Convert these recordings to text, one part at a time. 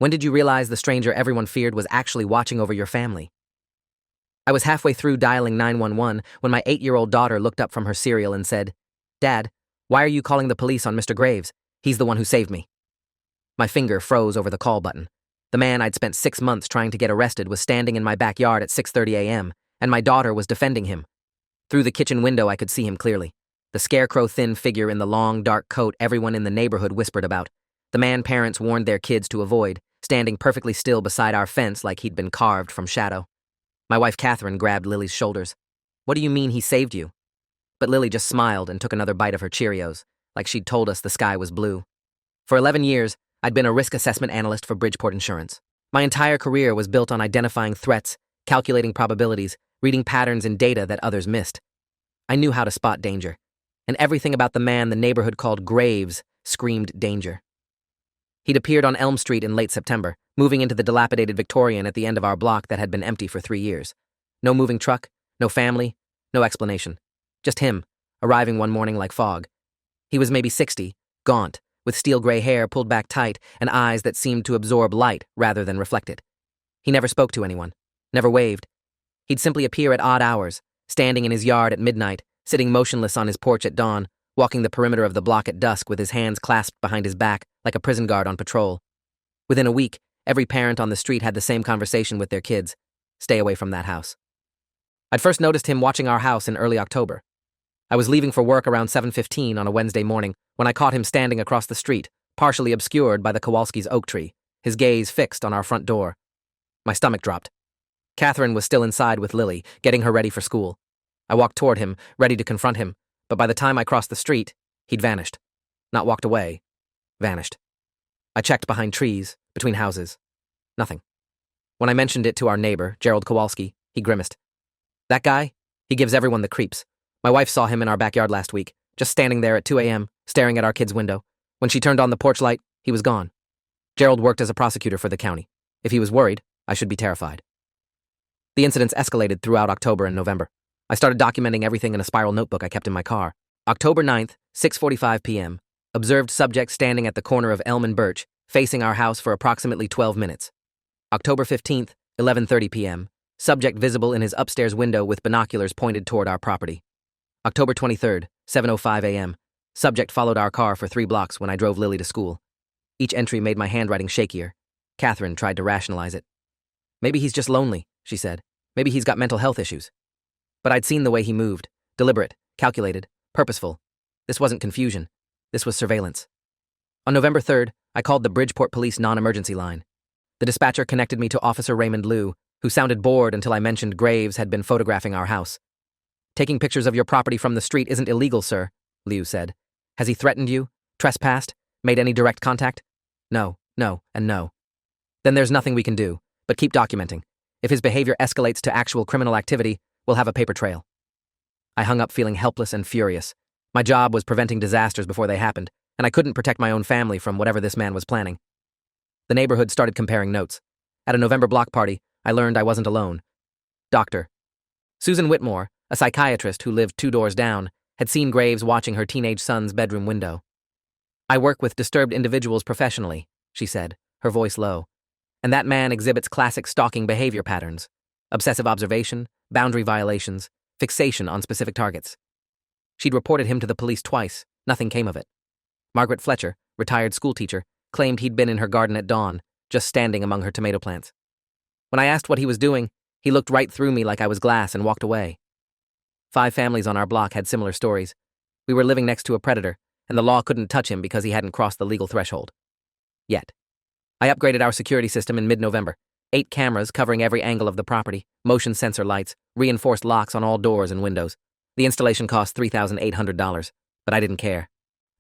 When did you realize the stranger everyone feared was actually watching over your family? I was halfway through dialing 911 when my 8-year-old daughter looked up from her cereal and said, "Dad, why are you calling the police on Mr. Graves? He's the one who saved me." My finger froze over the call button. The man I'd spent 6 months trying to get arrested was standing in my backyard at 6:30 a.m., and my daughter was defending him. Through the kitchen window I could see him clearly. The scarecrow-thin figure in the long, dark coat everyone in the neighborhood whispered about. The man parents warned their kids to avoid, standing perfectly still beside our fence like he'd been carved from shadow. My wife Catherine grabbed Lily's shoulders. "What do you mean he saved you?" But Lily just smiled and took another bite of her Cheerios, like she'd told us the sky was blue. For 11 years, I'd been a risk assessment analyst for Bridgeport Insurance. My entire career was built on identifying threats, calculating probabilities, reading patterns in data that others missed. I knew how to spot danger, and everything about the man the neighborhood called Graves screamed danger. He'd appeared on Elm Street in late September, moving into the dilapidated Victorian at the end of our block that had been empty for 3 years. No moving truck, no family, no explanation. Just him, arriving one morning like fog. He was maybe 60, gaunt, with steel gray hair pulled back tight and eyes that seemed to absorb light rather than reflect it. He never spoke to anyone, never waved. He'd simply appear at odd hours, standing in his yard at midnight, sitting motionless on his porch at dawn, walking the perimeter of the block at dusk with his hands clasped behind his back like a prison guard on patrol. Within a week, every parent on the street had the same conversation with their kids: stay away from that house. I'd first noticed him watching our house in early October. I was leaving for work around 7:15 on a Wednesday morning when I caught him standing across the street, partially obscured by the Kowalski's oak tree, his gaze fixed on our front door. My stomach dropped. Catherine was still inside with Lily, getting her ready for school. I walked toward him, ready to confront him, but by the time I crossed the street, he'd vanished. Not walked away. Vanished. I checked behind trees, between houses. Nothing. When I mentioned it to our neighbor, Gerald Kowalski, he grimaced. "That guy? He gives everyone the creeps. My wife saw him in our backyard last week, just standing there at 2 a.m., staring at our kid's window. When she turned on the porch light, he was gone." Gerald worked as a prosecutor for the county. If he was worried, I should be terrified. The incidents escalated throughout October and November. I started documenting everything in a spiral notebook I kept in my car. October 9th, 6:45 p.m., observed subject standing at the corner of Elm and Birch, facing our house for approximately 12 minutes. October 15th, 11:30 p.m., subject visible in his upstairs window with binoculars pointed toward our property. October 23rd, 7:05 a.m., subject followed our car for 3 blocks when I drove Lily to school. Each entry made my handwriting shakier. Catherine tried to rationalize it. "Maybe he's just lonely," she said. "Maybe he's got mental health issues." But I'd seen the way he moved. Deliberate, calculated, purposeful. This wasn't confusion. This was surveillance. On November 3rd, I called the Bridgeport Police non-emergency line. The dispatcher connected me to Officer Raymond Liu, who sounded bored until I mentioned Graves had been photographing our house. "Taking pictures of your property from the street isn't illegal, sir," Liu said. "Has he threatened you? Trespassed? Made any direct contact?" No, and no. "Then there's nothing we can do, but keep documenting. If his behavior escalates to actual criminal activity, we'll have a paper trail." I hung up feeling helpless and furious. My job was preventing disasters before they happened, and I couldn't protect my own family from whatever this man was planning. The neighborhood started comparing notes. At a November block party, I learned I wasn't alone. Dr. Susan Whitmore, a psychiatrist who lived 2 doors down, had seen Graves watching her teenage son's bedroom window. "I work with disturbed individuals professionally," she said, her voice low. "And that man exhibits classic stalking behavior patterns: obsessive observation, boundary violations, fixation on specific targets." She'd reported him to the police twice. Nothing came of it. Margaret Fletcher, retired schoolteacher, claimed he'd been in her garden at dawn, just standing among her tomato plants. When I asked what he was doing, he looked right through me like I was glass and walked away. 5 families on our block had similar stories. We were living next to a predator, and the law couldn't touch him because he hadn't crossed the legal threshold. Yet. I upgraded our security system in mid-November. 8 cameras covering every angle of the property, motion sensor lights, reinforced locks on all doors and windows. The installation cost $3,800, but I didn't care.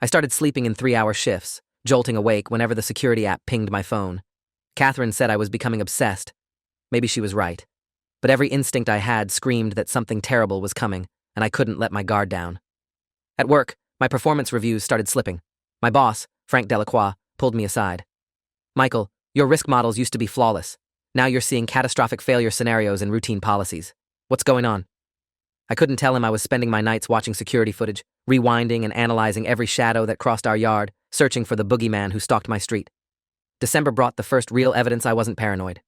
I started sleeping in 3-hour shifts, jolting awake whenever the security app pinged my phone. Catherine said I was becoming obsessed. Maybe she was right. But every instinct I had screamed that something terrible was coming, and I couldn't let my guard down. At work, my performance reviews started slipping. My boss, Frank Delacroix, pulled me aside. "Michael, your risk models used to be flawless. Now you're seeing catastrophic failure scenarios and routine policies. What's going on?" I couldn't tell him I was spending my nights watching security footage, rewinding and analyzing every shadow that crossed our yard, searching for the boogeyman who stalked my street. December brought the first real evidence I wasn't paranoid.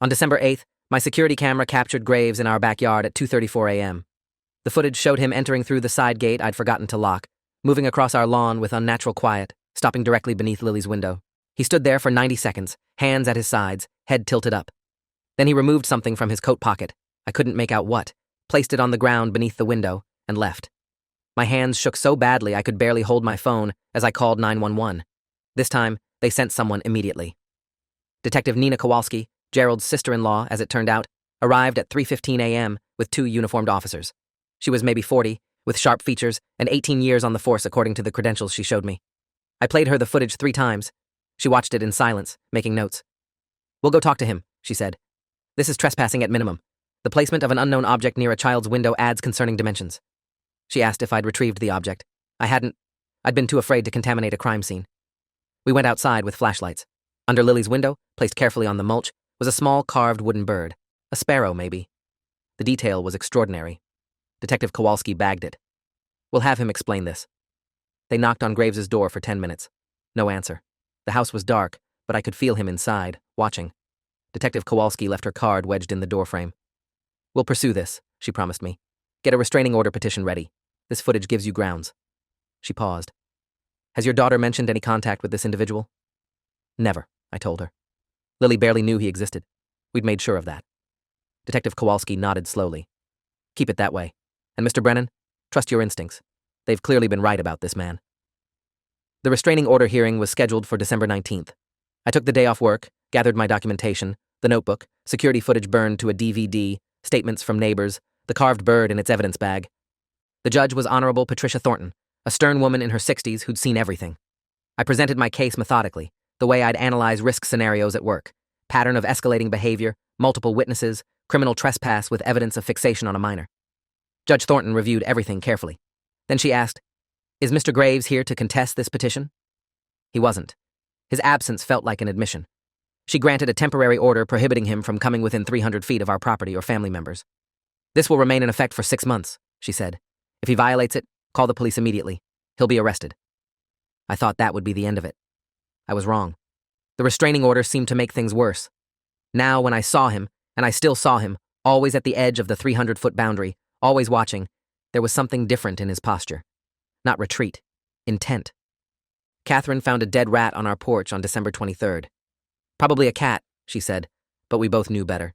On December 8th, my security camera captured Graves in our backyard at 2:34 a.m. The footage showed him entering through the side gate I'd forgotten to lock, moving across our lawn with unnatural quiet, stopping directly beneath Lily's window. He stood there for 90 seconds, hands at his sides, head tilted up. Then he removed something from his coat pocket, I couldn't make out what, placed it on the ground beneath the window, and left. My hands shook so badly I could barely hold my phone as I called 911. This time, they sent someone immediately. Detective Nina Kowalski, Gerald's sister-in-law, as it turned out, arrived at 3:15 a.m. with 2 uniformed officers. She was maybe 40, with sharp features, and 18 years on the force according to the credentials she showed me. I played her the footage 3 times. She watched it in silence, making notes. "We'll go talk to him," she said. "This is trespassing at minimum. The placement of an unknown object near a child's window adds concerning dimensions." She asked if I'd retrieved the object. I hadn't. I'd been too afraid to contaminate a crime scene. We went outside with flashlights. Under Lily's window, placed carefully on the mulch, was a small carved wooden bird. A sparrow, maybe. The detail was extraordinary. Detective Kowalski bagged it. "We'll have him explain this." They knocked on Graves's door for 10 minutes. No answer. The house was dark, but I could feel him inside, watching. Detective Kowalski left her card wedged in the doorframe. "We'll pursue this," she promised me. "Get a restraining order petition ready. This footage gives you grounds." She paused. "Has your daughter mentioned any contact with this individual?" "Never," I told her. Lily barely knew he existed. We'd made sure of that. Detective Kowalski nodded slowly. "Keep it that way. And Mr. Brennan, trust your instincts. They've clearly been right about this man." The restraining order hearing was scheduled for December 19th. I took the day off work, gathered my documentation, the notebook, security footage burned to a DVD, statements from neighbors, the carved bird in its evidence bag. The judge was Honorable Patricia Thornton, a stern woman in her 60s who'd seen everything. I presented my case methodically, the way I'd analyze risk scenarios at work, pattern of escalating behavior, multiple witnesses, criminal trespass with evidence of fixation on a minor. Judge Thornton reviewed everything carefully. Then she asked, "Is Mr. Graves here to contest this petition?" He wasn't. His absence felt like an admission. She granted a temporary order prohibiting him from coming within 300 feet of our property or family members. "This will remain in effect for 6 months," she said. "If he violates it, call the police immediately. He'll be arrested." I thought that would be the end of it. I was wrong. The restraining order seemed to make things worse. Now, when I saw him, and I still saw him, always at the edge of the 300-foot boundary, always watching, there was something different in his posture. Not retreat. Intent. Catherine found a dead rat on our porch on December 23rd. "Probably a cat," she said, but we both knew better.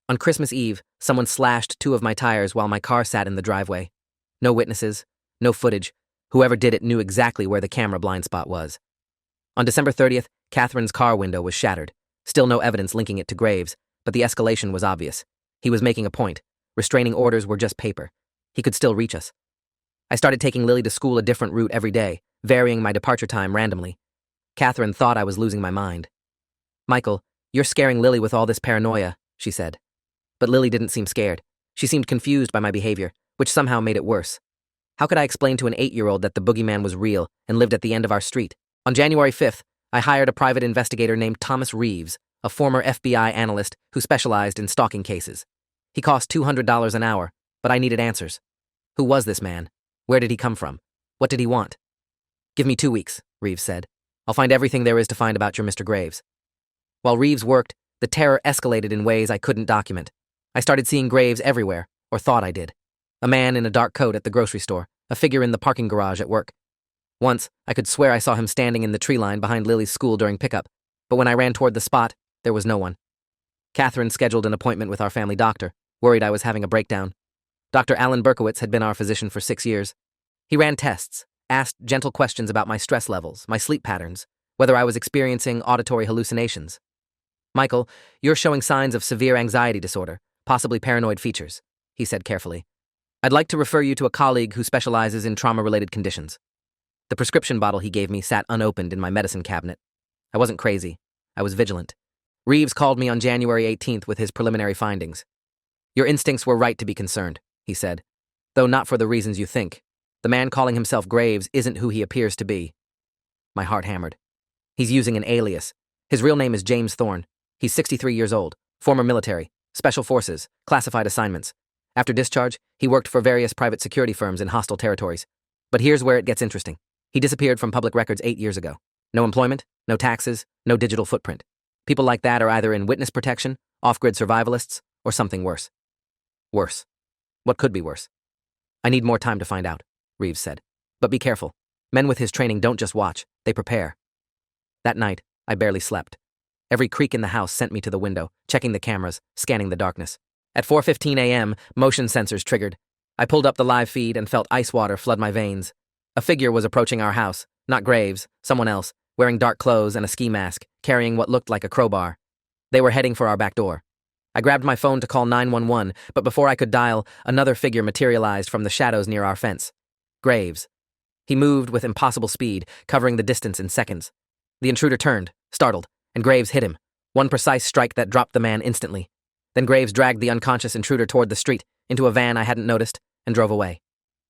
On Christmas Eve, someone slashed 2 of my tires while my car sat in the driveway. No witnesses, no footage. Whoever did it knew exactly where the camera blind spot was. On December 30th, Catherine's car window was shattered. Still no evidence linking it to Graves, but the escalation was obvious. He was making a point. Restraining orders were just paper. He could still reach us. I started taking Lily to school a different route every day, varying my departure time randomly. Catherine thought I was losing my mind. "Michael, you're scaring Lily with all this paranoia," she said. But Lily didn't seem scared. She seemed confused by my behavior, which somehow made it worse. How could I explain to an 8-year-old that the boogeyman was real and lived at the end of our street? On January 5th, I hired a private investigator named Thomas Reeves, a former FBI analyst who specialized in stalking cases. He cost $200 an hour, but I needed answers. Who was this man? Where did he come from? What did he want? "Give me 2 weeks," Reeves said. "I'll find everything there is to find about your Mr. Graves." While Reeves worked, the terror escalated in ways I couldn't document. I started seeing Graves everywhere, or thought I did. A man in a dark coat at the grocery store, a figure in the parking garage at work. Once, I could swear I saw him standing in the tree line behind Lily's school during pickup, but when I ran toward the spot, there was no one. Catherine scheduled an appointment with our family doctor, worried I was having a breakdown. Dr. Alan Berkowitz had been our physician for 6 years. He ran tests, asked gentle questions about my stress levels, my sleep patterns, whether I was experiencing auditory hallucinations. "Michael, you're showing signs of severe anxiety disorder, possibly paranoid features," he said carefully. "I'd like to refer you to a colleague who specializes in trauma-related conditions." The prescription bottle he gave me sat unopened in my medicine cabinet. I wasn't crazy. I was vigilant. Reeves called me on January 18th with his preliminary findings. "Your instincts were right to be concerned," he said, "though not for the reasons you think. The man calling himself Graves isn't who he appears to be." My heart hammered. "He's using an alias. His real name is James Thorne. He's 63 years old, former military, special forces, classified assignments. After discharge, he worked for various private security firms in hostile territories. But here's where it gets interesting. He disappeared from public records 8 years ago. No employment, no taxes, no digital footprint. People like that are either in witness protection, off-grid survivalists, or something worse. Worse. What could be worse? I need more time to find out, Reeves said. But be careful. Men with his training don't just watch, they prepare. That night, I barely slept. Every creak in the house sent me to the window, checking the cameras, scanning the darkness. At 4:15 a.m., motion sensors triggered. I pulled up the live feed and felt ice water flood my veins. A figure was approaching our house, not Graves, someone else, wearing dark clothes and a ski mask, carrying what looked like a crowbar. They were heading for our back door. I grabbed my phone to call 911, but before I could dial, another figure materialized from the shadows near our fence. Graves. He moved with impossible speed, covering the distance in seconds. The intruder turned, startled, and Graves hit him. One precise strike that dropped the man instantly. Then Graves dragged the unconscious intruder toward the street, into a van I hadn't noticed, and drove away.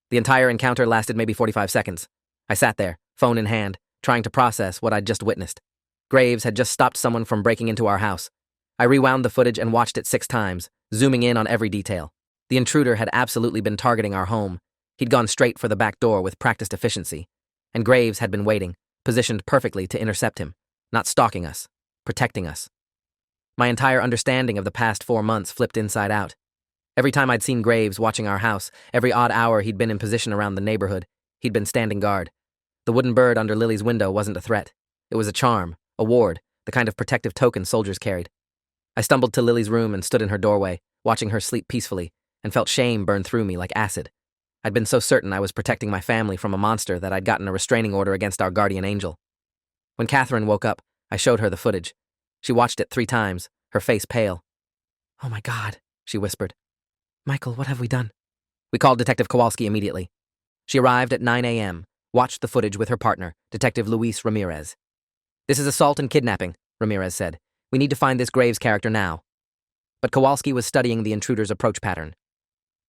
The entire encounter lasted maybe 45 seconds. I sat there, phone in hand, trying to process what I'd just witnessed. Graves had just stopped someone from breaking into our house. I rewound the footage and watched it 6 times, zooming in on every detail. The intruder had absolutely been targeting our home. He'd gone straight for the back door with practiced efficiency. And Graves had been waiting, positioned perfectly to intercept him, not stalking us, protecting us. My entire understanding of the past 4 months flipped inside out. Every time I'd seen Graves watching our house, every odd hour he'd been in position around the neighborhood, he'd been standing guard. The wooden bird under Lily's window wasn't a threat. It was a charm, a ward, the kind of protective token soldiers carried. I stumbled to Lily's room and stood in her doorway, watching her sleep peacefully, and felt shame burn through me like acid. I'd been so certain I was protecting my family from a monster that I'd gotten a restraining order against our guardian angel. When Catherine woke up, I showed her the footage. She watched it 3 times, her face pale. "Oh my God," she whispered. "Michael, what have we done?" We called Detective Kowalski immediately. She arrived at 9 a.m., watched the footage with her partner, Detective Luis Ramirez. "This is assault and kidnapping," Ramirez said. "We need to find this Graves character now." But Kowalski was studying the intruder's approach pattern.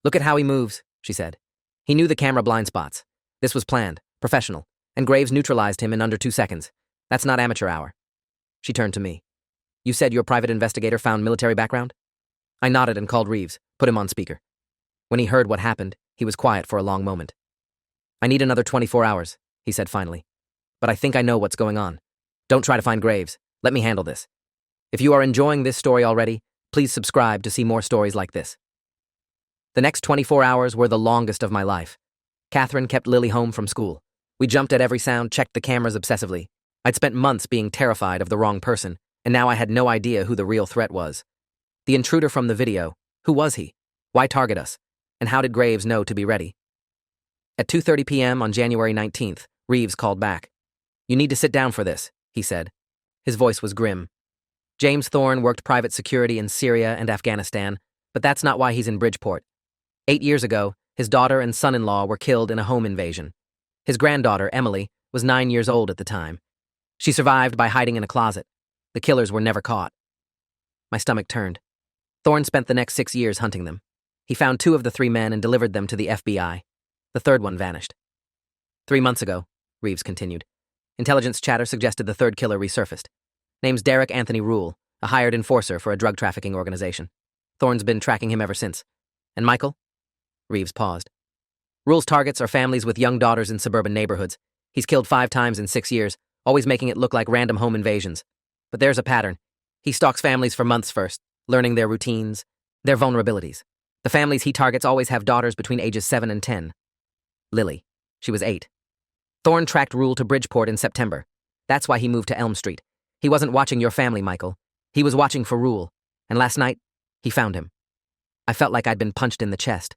"Look at how he moves," she said. "He knew the camera blind spots. This was planned, professional, and Graves neutralized him in under 2 seconds. That's not amateur hour." She turned to me. "You said your private investigator found military background?" I nodded and called Reeves, put him on speaker. When he heard what happened, he was quiet for a long moment. "I need another 24 hours, he said finally. "But I think I know what's going on. Don't try to find Graves. Let me handle this. If you are enjoying this story already, please subscribe to see more stories like this." The next 24 hours were the longest of my life. Catherine kept Lily home from school. We jumped at every sound, checked the cameras obsessively. I'd spent months being terrified of the wrong person, and now I had no idea who the real threat was. The intruder from the video, who was he? Why target us? And how did Graves know to be ready? At 2:30 p.m. on January 19th, Reeves called back. "You need to sit down for this," he said. His voice was grim. James Thorne worked private security in Syria and Afghanistan, but that's not why he's in Bridgeport. 8 years ago, his daughter and son-in-law were killed in a home invasion. His granddaughter, Emily, was 9 years old at the time. She survived by hiding in a closet. The killers were never caught. My stomach turned. Thorne spent the next 6 years hunting them. He found 2 of the 3 men and delivered them to the FBI. The third one vanished. 3 months ago, Reeves continued, intelligence chatter suggested the third killer resurfaced. Name's Derek Anthony Rule, a hired enforcer for a drug trafficking organization. Thorne's been tracking him ever since. And Michael? Reeves paused. Rule's targets are families with young daughters in suburban neighborhoods. He's killed 5 times in 6 years, always making it look like random home invasions. But there's a pattern. He stalks families for months first, learning their routines, their vulnerabilities. The families he targets always have daughters between ages 7 and 10. Lily. She was 8. Thorne tracked Rule to Bridgeport in September. That's why he moved to Elm Street. He wasn't watching your family, Michael. He was watching for Rule. And last night, he found him. I felt like I'd been punched in the chest.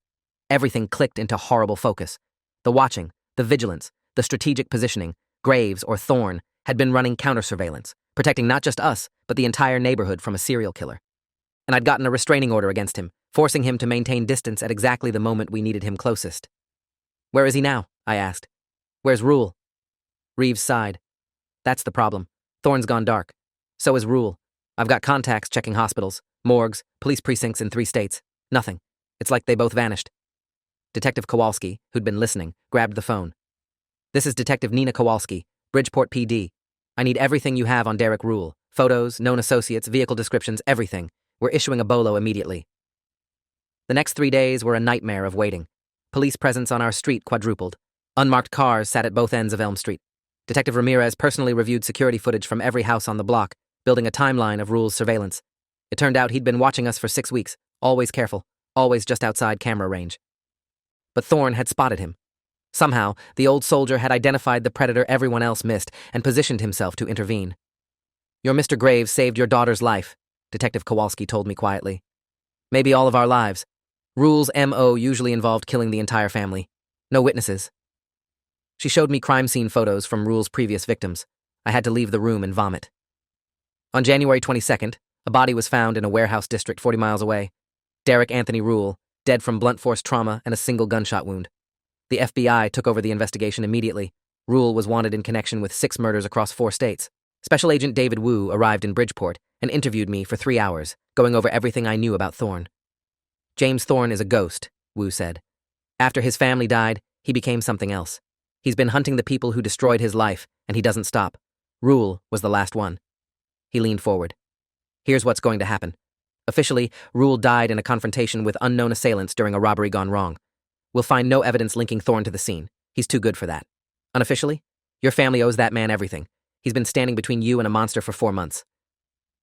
Everything clicked into horrible focus. The watching, the vigilance, the strategic positioning, Graves or Thorne had been running counter-surveillance, protecting not just us, but the entire neighborhood from a serial killer. And I'd gotten a restraining order against him, forcing him to maintain distance at exactly the moment we needed him closest. "Where is he now?" I asked. "Where's Rule?" Reeves sighed. "That's the problem. Thorne's gone dark. So is Rule. I've got contacts checking hospitals, morgues, police precincts in 3 states. Nothing. It's like they both vanished." Detective Kowalski, who'd been listening, grabbed the phone. "This is Detective Nina Kowalski, Bridgeport PD. I need everything you have on Derek Rule. Photos, known associates, vehicle descriptions, everything. We're issuing a bolo immediately." The next 3 days were a nightmare of waiting. Police presence on our street quadrupled. Unmarked cars sat at both ends of Elm Street. Detective Ramirez personally reviewed security footage from every house on the block, building a timeline of Rule's surveillance. It turned out he'd been watching us for 6 weeks, always careful, always just outside camera range. But Thorne had spotted him. Somehow, the old soldier had identified the predator everyone else missed and positioned himself to intervene. "Your Mr. Graves saved your daughter's life," Detective Kowalski told me quietly. "Maybe all of our lives. Rule's M.O. usually involved killing the entire family. No witnesses." She showed me crime scene photos from Rule's previous victims. I had to leave the room and vomit. On January 22nd, a body was found in a warehouse district 40 miles away. Derek Anthony Rule, dead from blunt force trauma and a single gunshot wound. The FBI took over the investigation immediately. Rule was wanted in connection with 6 murders across 4 states. Special Agent David Wu arrived in Bridgeport and interviewed me for 3 hours, going over everything I knew about Thorne. "James Thorne is a ghost," Wu said. "After his family died, he became something else. He's been hunting the people who destroyed his life, and he doesn't stop. Rule was the last one." He leaned forward. "Here's what's going to happen. Officially, Rule died in a confrontation with unknown assailants during a robbery gone wrong. We'll find no evidence linking Thorne to the scene. He's too good for that. Unofficially, your family owes that man everything. He's been standing between you and a monster for 4 months."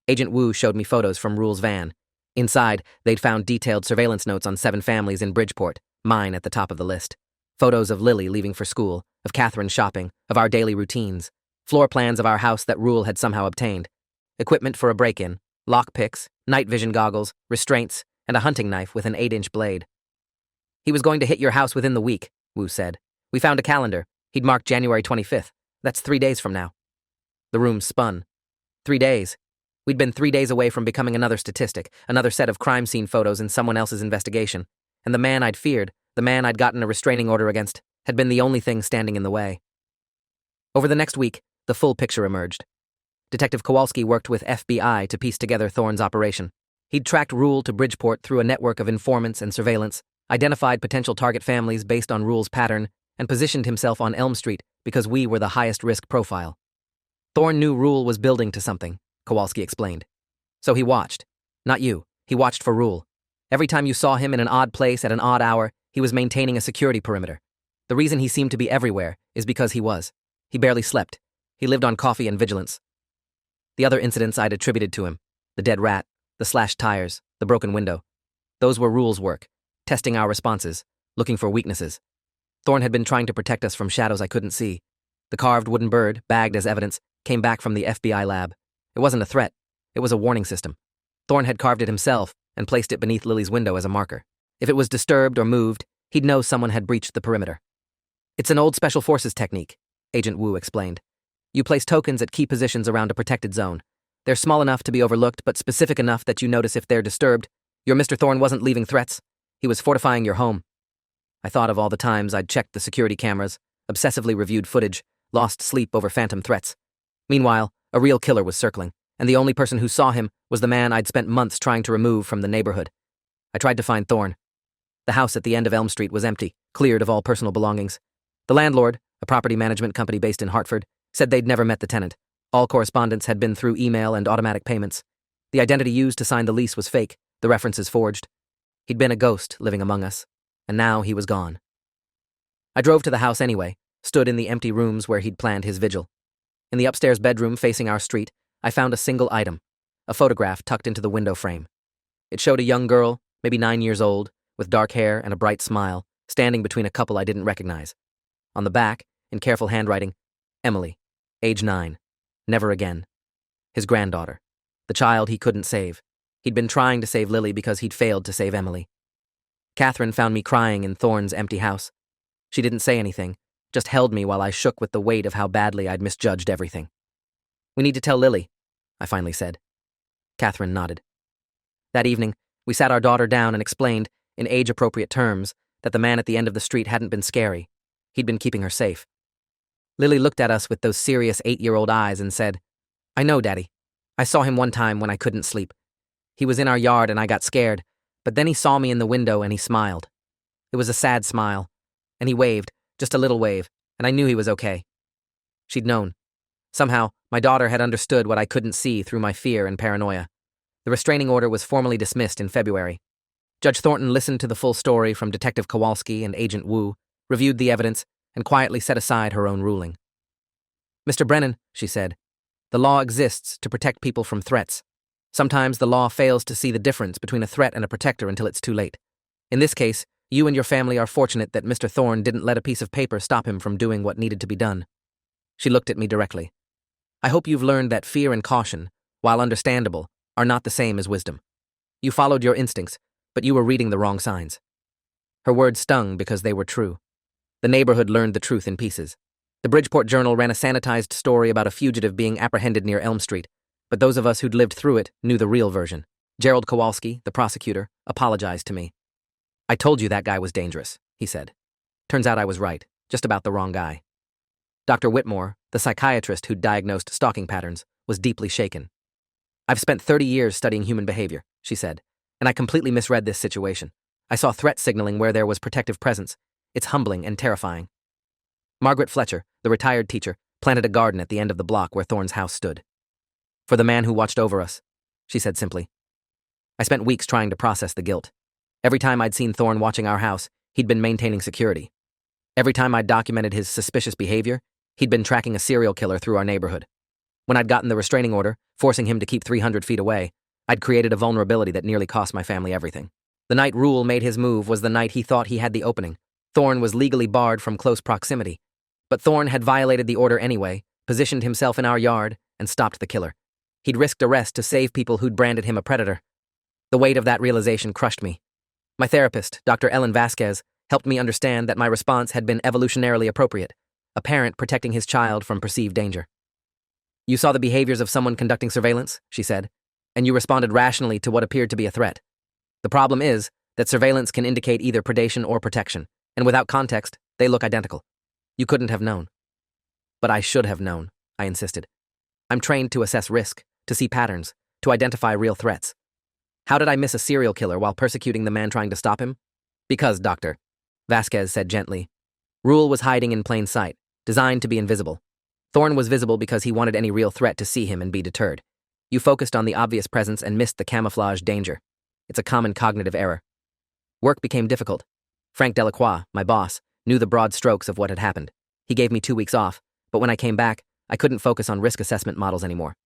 Agent Wu showed me photos from Rule's van. Inside, they'd found detailed surveillance notes on 7 families in Bridgeport, mine at the top of the list. Photos of Lily leaving for school, of Catherine shopping, of our daily routines. Floor plans of our house that Rule had somehow obtained. Equipment for a break-in, lockpicks, night vision goggles, restraints, and a hunting knife with an 8-inch blade. "He was going to hit your house within the week," Wu said. "We found a calendar. He'd marked January 25th. That's 3 days from now." The room spun. 3 days. We'd been 3 days away from becoming another statistic, another set of crime scene photos in someone else's investigation. And the man I'd feared, the man I'd gotten a restraining order against, had been the only thing standing in the way. Over the next week, the full picture emerged. Detective Kowalski worked with FBI to piece together Thorne's operation. He'd tracked Rule to Bridgeport through a network of informants and surveillance, identified potential target families based on Rule's pattern, and positioned himself on Elm Street because we were the highest risk profile. Thorne knew Rule was building to something, Kowalski explained. So he watched. Not you. He watched for Rule. Every time you saw him in an odd place at an odd hour, he was maintaining a security perimeter. The reason he seemed to be everywhere is because he was. He barely slept. He lived on coffee and vigilance. The other incidents I'd attributed to him, the dead rat, the slashed tires, the broken window, those were Rule's work, testing our responses, looking for weaknesses. Thorne had been trying to protect us from shadows I couldn't see. The carved wooden bird, bagged as evidence, came back from the FBI lab. It wasn't a threat. It was a warning system. Thorne had carved it himself and placed it beneath Lily's window as a marker. If it was disturbed or moved, he'd know someone had breached the perimeter. "It's an old Special Forces technique," Agent Wu explained. "You place tokens at key positions around a protected zone. They're small enough to be overlooked, but specific enough that you notice if they're disturbed. Your Mr. Thorne wasn't leaving threats. He was fortifying your home." I thought of all the times I'd checked the security cameras, obsessively reviewed footage, lost sleep over phantom threats. Meanwhile, a real killer was circling, and the only person who saw him was the man I'd spent months trying to remove from the neighborhood. I tried to find Thorne. The house at the end of Elm Street was empty, cleared of all personal belongings. The landlord, a property management company based in Hartford, said they'd never met the tenant. All correspondence had been through email and automatic payments. The identity used to sign the lease was fake, the references forged. He'd been a ghost living among us, and now he was gone. I drove to the house anyway, stood in the empty rooms where he'd planned his vigil. In the upstairs bedroom facing our street, I found a single item, a photograph tucked into the window frame. It showed a young girl, maybe 9 years old, with dark hair and a bright smile, standing between a couple I didn't recognize. On the back, in careful handwriting, Emily, age 9, never again. His granddaughter, the child he couldn't save. He'd been trying to save Lily because he'd failed to save Emily. Catherine found me crying in Thorne's empty house. She didn't say anything, just held me while I shook with the weight of how badly I'd misjudged everything. "We need to tell Lily," I finally said. Catherine nodded. That evening, we sat our daughter down and explained, in age-appropriate terms, that the man at the end of the street hadn't been scary. He'd been keeping her safe. Lily looked at us with those serious 8-year-old eyes and said, "I know, Daddy. I saw him one time when I couldn't sleep. He was in our yard and I got scared, but then he saw me in the window and he smiled. It was a sad smile, and he waved, just a little wave, and I knew he was okay." She'd known. Somehow, my daughter had understood what I couldn't see through my fear and paranoia. The restraining order was formally dismissed in February. Judge Thornton listened to the full story from Detective Kowalski and Agent Wu, reviewed the evidence, and quietly set aside her own ruling. Mr. Brennan, she said, the law exists to protect people from threats. Sometimes the law fails to see the difference between a threat and a protector until it's too late. In this case, you and your family are fortunate that Mr. Thorne didn't let a piece of paper stop him from doing what needed to be done. She looked at me directly. I hope you've learned that fear and caution, while understandable, are not the same as wisdom. You followed your instincts, but you were reading the wrong signs. Her words stung because they were true. The neighborhood learned the truth in pieces. The Bridgeport Journal ran a sanitized story about a fugitive being apprehended near Elm Street, but those of us who'd lived through it knew the real version. Gerald Kowalski, the prosecutor, apologized to me. I told you that guy was dangerous, he said. Turns out I was right, just about the wrong guy. Dr. Whitmore, the psychiatrist who'd diagnosed stalking patterns, was deeply shaken. I've spent 30 years studying human behavior, she said, and I completely misread this situation. I saw threat signaling where there was protective presence. It's humbling and terrifying. Margaret Fletcher, the retired teacher, planted a garden at the end of the block where Thorne's house stood. For the man who watched over us, she said simply. I spent weeks trying to process the guilt. Every time I'd seen Thorne watching our house, he'd been maintaining security. Every time I'd documented his suspicious behavior, he'd been tracking a serial killer through our neighborhood. When I'd gotten the restraining order, forcing him to keep 300 feet away, I'd created a vulnerability that nearly cost my family everything. The night Rule made his move was the night he thought he had the opening. Thorne was legally barred from close proximity. But Thorne had violated the order anyway, positioned himself in our yard, and stopped the killer. He'd risked arrest to save people who'd branded him a predator. The weight of that realization crushed me. My therapist, Dr. Ellen Vasquez, helped me understand that my response had been evolutionarily appropriate, a parent protecting his child from perceived danger. You saw the behaviors of someone conducting surveillance, she said, and you responded rationally to what appeared to be a threat. The problem is that surveillance can indicate either predation or protection, and without context, they look identical. You couldn't have known. But I should have known, I insisted. I'm trained to assess risk, to see patterns, to identify real threats. How did I miss a serial killer while persecuting the man trying to stop him? Because, Doctor, Vasquez said gently. Rule was hiding in plain sight, designed to be invisible. Thorne was visible because he wanted any real threat to see him and be deterred. You focused on the obvious presence and missed the camouflaged danger. It's a common cognitive error. Work became difficult. Frank Delacroix, my boss, knew the broad strokes of what had happened. He gave me 2 weeks off, but when I came back, I couldn't focus on risk assessment models anymore.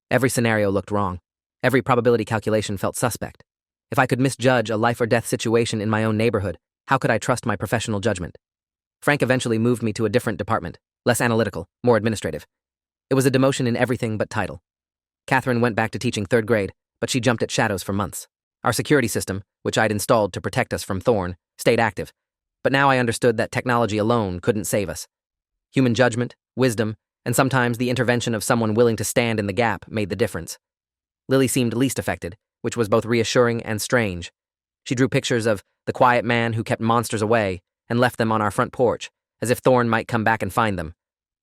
Every scenario looked wrong. Every probability calculation felt suspect. If I could misjudge a life-or-death situation in my own neighborhood, how could I trust my professional judgment? Frank eventually moved me to a different department, less analytical, more administrative. It was a demotion in everything but title. Catherine went back to teaching 3rd grade, but she jumped at shadows for months. Our security system, which I'd installed to protect us from Thorne, stayed active. But now I understood that technology alone couldn't save us. Human judgment, wisdom, and sometimes the intervention of someone willing to stand in the gap made the difference. Lily seemed least affected, which was both reassuring and strange. She drew pictures of the quiet man who kept monsters away and left them on our front porch, as if Thorne might come back and find them.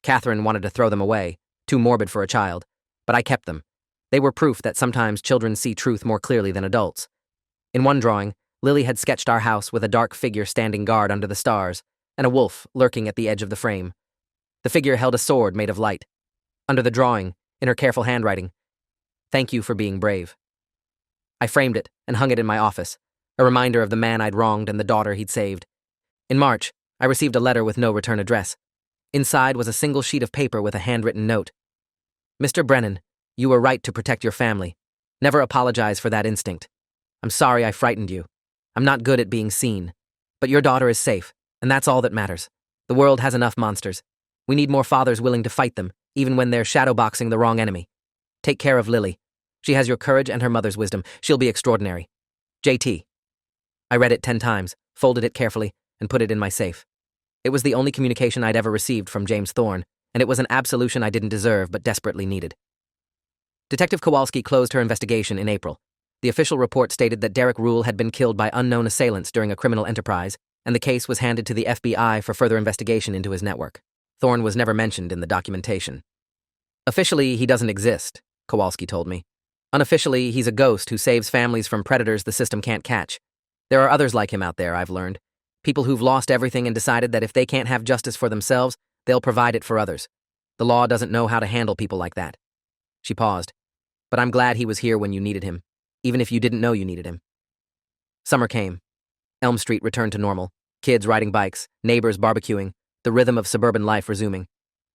Catherine wanted to throw them away, too morbid for a child, but I kept them. They were proof that sometimes children see truth more clearly than adults. In one drawing, Lily had sketched our house with a dark figure standing guard under the stars, and a wolf lurking at the edge of the frame. The figure held a sword made of light. Under the drawing, in her careful handwriting, "Thank you for being brave." I framed it and hung it in my office, a reminder of the man I'd wronged and the daughter he'd saved. In March, I received a letter with no return address. Inside was a single sheet of paper with a handwritten note. "Mr. Brennan, you were right to protect your family. Never apologize for that instinct. I'm sorry I frightened you. I'm not good at being seen. But your daughter is safe, and that's all that matters. The world has enough monsters. We need more fathers willing to fight them, even when they're shadowboxing the wrong enemy. Take care of Lily. She has your courage and her mother's wisdom. She'll be extraordinary. JT." I read it 10 times, folded it carefully, and put it in my safe. It was the only communication I'd ever received from James Thorne, and it was an absolution I didn't deserve but desperately needed. Detective Kowalski closed her investigation in April. The official report stated that Derek Rule had been killed by unknown assailants during a criminal enterprise, and the case was handed to the FBI for further investigation into his network. Thorne was never mentioned in the documentation. "Officially, he doesn't exist," Kowalski told me. "Unofficially, he's a ghost who saves families from predators the system can't catch. There are others like him out there, I've learned. People who've lost everything and decided that if they can't have justice for themselves, they'll provide it for others. The law doesn't know how to handle people like that." She paused. "But I'm glad he was here when you needed him, even if you didn't know you needed him." Summer came. Elm Street returned to normal. Kids riding bikes, neighbors barbecuing, the rhythm of suburban life resuming.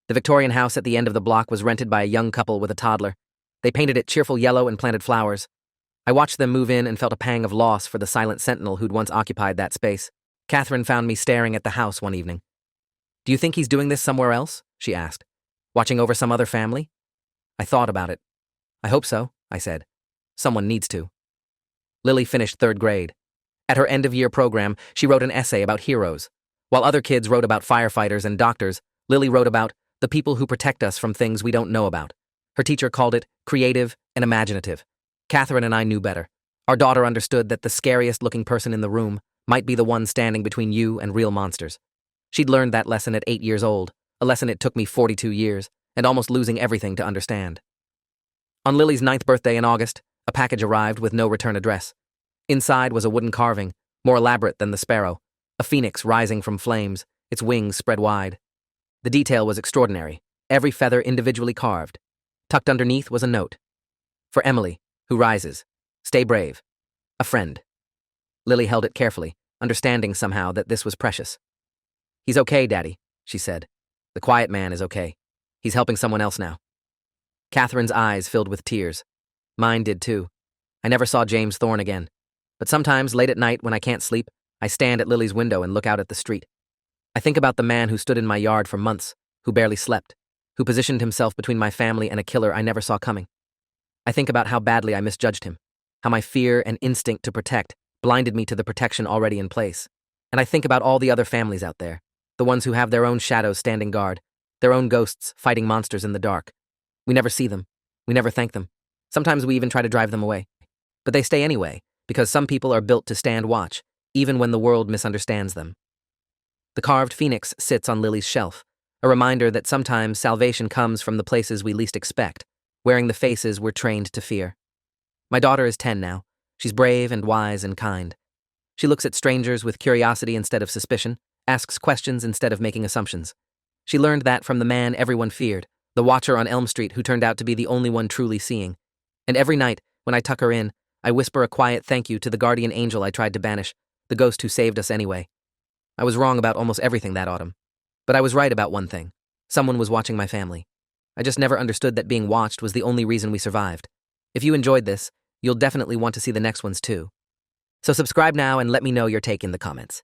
The Victorian house at the end of the block was rented by a young couple with a toddler. They painted it cheerful yellow and planted flowers. I watched them move in and felt a pang of loss for the silent sentinel who'd once occupied that space. Catherine found me staring at the house one evening. "Do you think he's doing this somewhere else?" she asked. "Watching over some other family?" I thought about it. "I hope so," I said. "Someone needs to." Lily finished 3rd grade. At her end-of-year program, she wrote an essay about heroes. While other kids wrote about firefighters and doctors, Lily wrote about the people who protect us from things we don't know about. Her teacher called it creative and imaginative. Catherine and I knew better. Our daughter understood that the scariest-looking person in the room might be the one standing between you and real monsters. She'd learned that lesson at 8 years old, a lesson it took me 42 years, and almost losing everything to understand. On Lily's 9th birthday in August, a package arrived with no return address. Inside was a wooden carving, more elaborate than the sparrow, a phoenix rising from flames, its wings spread wide. The detail was extraordinary, every feather individually carved. Tucked underneath was a note. "For Emily, who rises. Stay brave. A friend." Lily held it carefully, understanding somehow that this was precious. "He's okay, Daddy," she said. "The quiet man is okay. He's helping someone else now." Catherine's eyes filled with tears. Mine did too. I never saw James Thorne again. But sometimes, late at night, when I can't sleep, I stand at Lily's window and look out at the street. I think about the man who stood in my yard for months, who barely slept, who positioned himself between my family and a killer I never saw coming. I think about how badly I misjudged him, how my fear and instinct to protect blinded me to the protection already in place. And I think about all the other families out there, the ones who have their own shadows standing guard, their own ghosts fighting monsters in the dark. We never see them. We never thank them. Sometimes we even try to drive them away. But they stay anyway, because some people are built to stand watch, even when the world misunderstands them. The carved phoenix sits on Lily's shelf, a reminder that sometimes salvation comes from the places we least expect, wearing the faces we're trained to fear. My daughter is 10 now. She's brave and wise and kind. She looks at strangers with curiosity instead of suspicion, asks questions instead of making assumptions. She learned that from the man everyone feared, the watcher on Elm Street who turned out to be the only one truly seeing. And every night, when I tuck her in, I whisper a quiet thank you to the guardian angel I tried to banish, the ghost who saved us anyway. I was wrong about almost everything that autumn. But I was right about one thing. Someone was watching my family. I just never understood that being watched was the only reason we survived. If you enjoyed this, you'll definitely want to see the next ones too. So subscribe now and let me know your take in the comments.